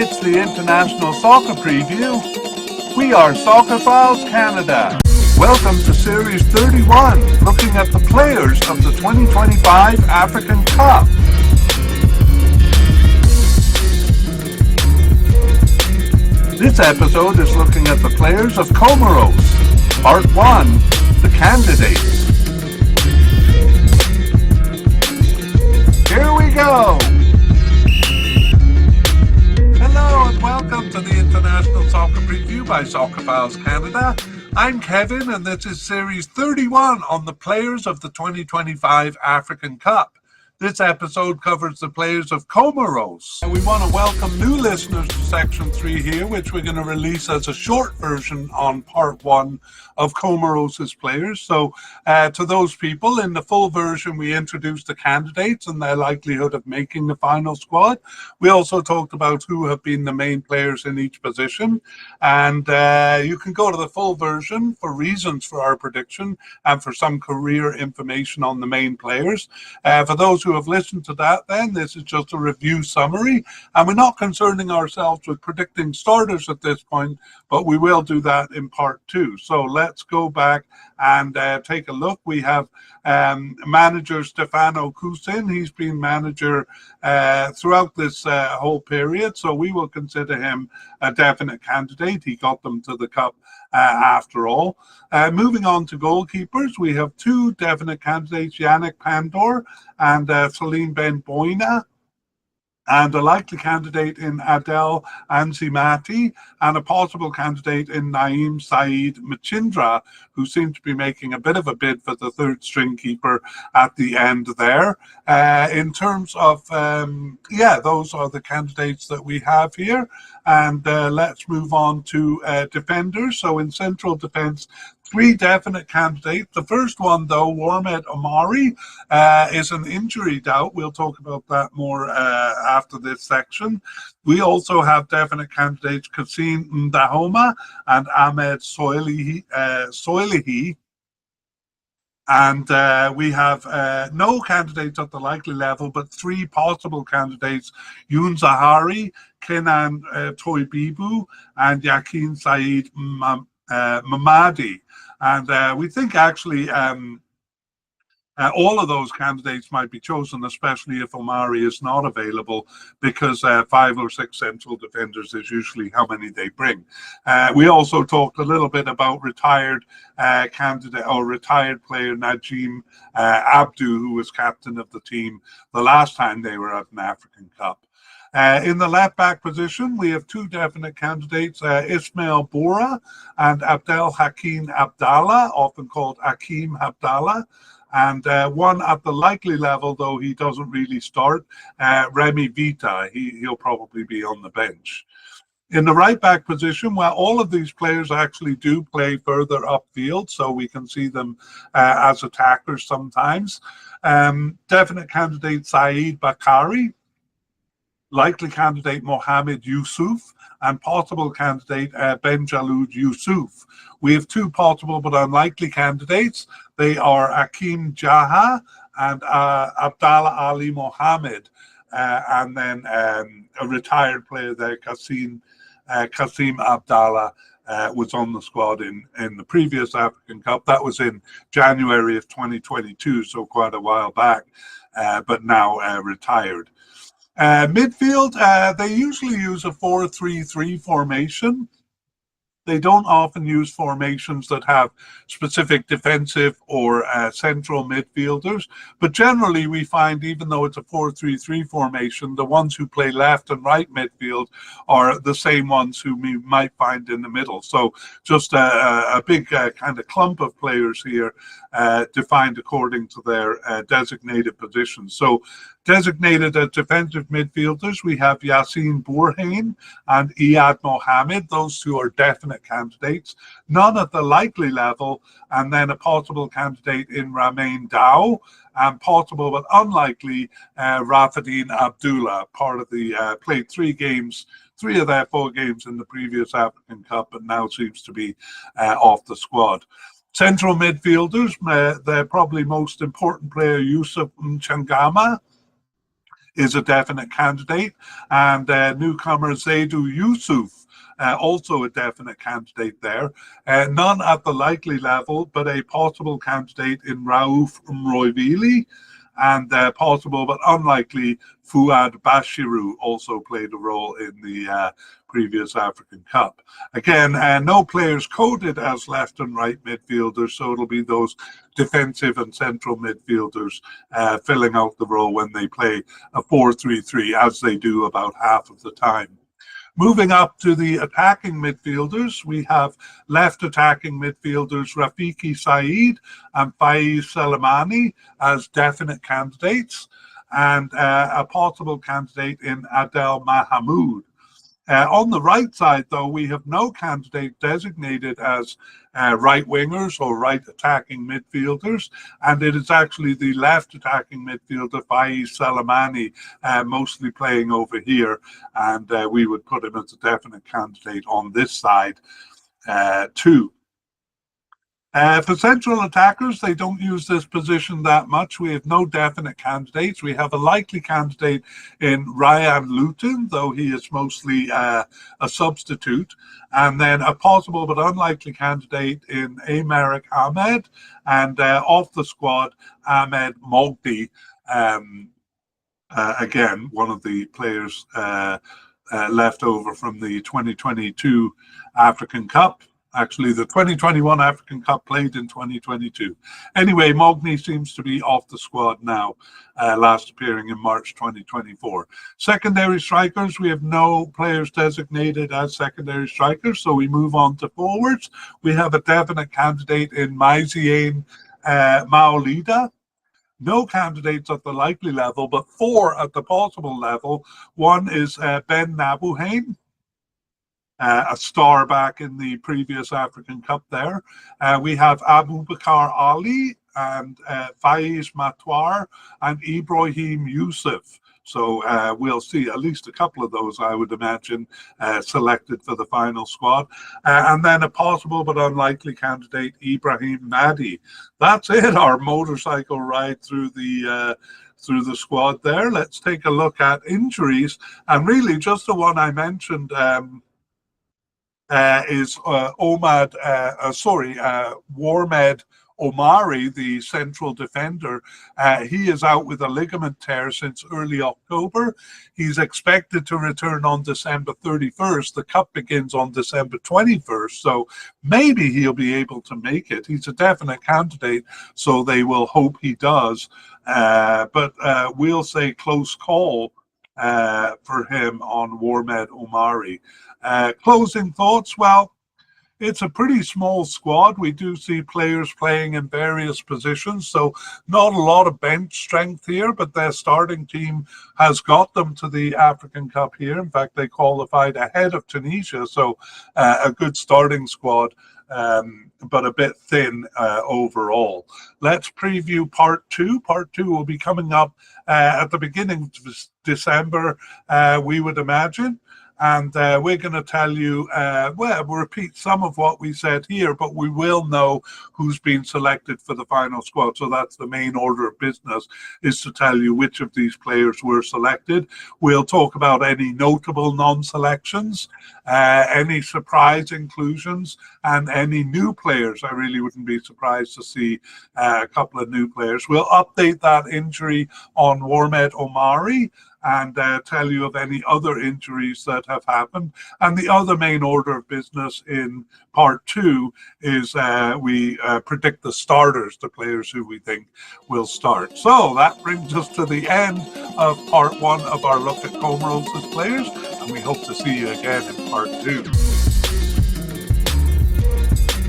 It's the International Soccer Preview. We are Soccerphiles Canada. Welcome to Series 31, looking at the players of the 2025 African Cup. This episode is looking at the players of Comoros. Part 1, the candidates. Here we go! Hello and welcome to the International Soccer Preview by Soccerphiles Canada. I'm Kevin and this is Series 31 on the players of the 2025 African Cup. This episode covers the players of Comoros. And we want to welcome new listeners to Section 3 here, which we're going to release as a short version on Part 1 of Comoros' players. So to those people, in the full version, we introduced the candidates and their likelihood of making the final squad. We also talked about who have been the main players in each position. And you can go to the full version for reasons for our prediction and for some career information on the main players. For those who have listened to that, then this is just a review summary, and we're not concerning ourselves with predicting starters at this point, but we will do that in Part 2. So let's go back and take a look. We have manager Stefano Kusin. He's been manager throughout this whole period, so we will consider him a definite candidate. He got them to the Cup after all. Moving on to goalkeepers, we have two definite candidates, Yannick Pandor and Celine Ben Boina, and a likely candidate in Adel Anzimati, and a possible candidate in Naeem Saeed Machindra, who seemed to be making a bit of a bid for the third string keeper at the end there. In terms of, those are the candidates that we have here. And let's move on to defenders. So in central defense, three definite candidates. The first one, though, Warmed Omari, is an injury doubt. We'll talk about that more after this section. We also have definite candidates Kassim Ndahoma and Ahmed Soilihi. And we have no candidates at the likely level, but three possible candidates, Youn Zahari, Kenan Toibibu, and Yakin Saeed Mamadi. And we think actually all of those candidates might be chosen, especially if Omari is not available, because 5 or 6 central defenders is usually how many they bring. We also talked a little bit about retired candidate or retired player Najim Abdu, who was captain of the team the last time they were at an African Cup. In the left back position, we have two definite candidates, Ismail Bora and Abdel Hakim Abdallah, often called Hakim Abdallah. And one at the likely level, though he doesn't really start, Remy Vita. He'll probably be on the bench. In the right back position, well, all of these players actually do play further upfield, so we can see them as attackers sometimes. Definite candidate Saeed Bakari, likely candidate Mohamed Yusuf, and possible candidate Ben Jaloud Yusuf. We have two possible but unlikely candidates. They are Akim Jaha and Abdallah Ali Mohammed, and then a retired player there, Kassim Abdallah, was on the squad in the previous African Cup. That was in January of 2022, so quite a while back, but now retired. Midfield, they usually use a 4-3-3 formation. They don't often use formations that have specific defensive or central midfielders, but generally we find, even though it's a 4-3-3 formation, the ones who play left and right midfield are the same ones who we might find in the middle. So just a big kind of clump of players here defined according to their designated positions. So designated as defensive midfielders, we have Yassine Bourhain and Iyad Mohammed. Those two are definite candidates, none at the likely level, and then a possible candidate in Ramain Dow, and possible but unlikely Rafadine Abdullah, part of the played 3 of their 4 games in the previous African Cup, but now seems to be off the squad. Central midfielders, their probably most important player, Yusuf Mchangama, is a definite candidate, and newcomer Zaidou Yusuf, also a definite candidate there. None at the likely level, but a possible candidate in Raouf Mroivili, and possible but unlikely Fouad Bashirou also played a role in the previous African Cup. Again, no players coded as left and right midfielders, so it'll be those defensive and central midfielders filling out the role when they play a 4-3-3, as they do about half of the time. Moving up to the attacking midfielders, we have left attacking midfielders Rafiki Said and Faiz Salamani as definite candidates, and a possible candidate in Adel Mahamoud. On the right side, though, we have no candidate designated as right wingers or right attacking midfielders, and it is actually the left attacking midfielder Faiz Salamani mostly playing over here, and we would put him as a definite candidate on this side too. For central attackers, they don't use this position that much. We have no definite candidates. We have a likely candidate in Ryan Luton, though he is mostly a substitute, and then a possible but unlikely candidate in Aymeric Ahmed, and off the squad, Ahmed Mogdi, again, one of the players left over from the 2022 African Cup. Actually, the 2021 African Cup played in 2022. Anyway, Mogni seems to be off the squad now, last appearing in March 2024. Secondary strikers, we have no players designated as secondary strikers, so we move on to forwards. We have a definite candidate in Maizien Maolida. No candidates at the likely level, but 4 at the possible level. One is Ben Nabuhain, a star back in the previous African Cup there. We have Abu Bakar Ali and Faiz Matwar and Ibrahim Yusuf. So we'll see at least a couple of those, I would imagine, selected for the final squad. And then a possible but unlikely candidate, Ibrahim Nadi. That's it, our motorcycle ride through the squad there. Let's take a look at injuries. And really just the one I mentioned, is Warmed Omari, the central defender. He is out with a ligament tear since early October. He's expected to return on December 31st. The cup begins on December 21st, so maybe he'll be able to make it. He's a definite candidate, so they will hope he does. But we'll say close call for him on Warmed Omari. Closing thoughts, well, it's a pretty small squad. We do see players playing in various positions, so not a lot of bench strength here, but their starting team has got them to the African Cup here. In fact, they qualified ahead of Tunisia, so a good starting squad, but a bit thin overall. Let's preview part 2. Part 2 will be coming up at the beginning of December, we would imagine. And we're going to tell you, well, we'll repeat some of what we said here, but we will know who's been selected for the final squad. So that's the main order of business, is to tell you which of these players were selected. We'll talk about any notable non-selections, any surprise inclusions, and any new players. I really wouldn't be surprised to see a couple of new players. We'll update that injury on Warmed Omari, and tell you of any other injuries that have happened. And the other main order of business in part 2 is we predict the starters, the players who we think will start. So that brings us to the end of part 1 of our look at Comoros' players, and we hope to see you again in part 2.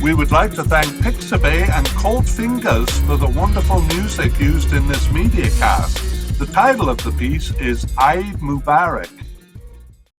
We would like to thank Pixabay and Cold Fingers for the wonderful music used in this mediacast. The title of the piece is Eid Mubarak.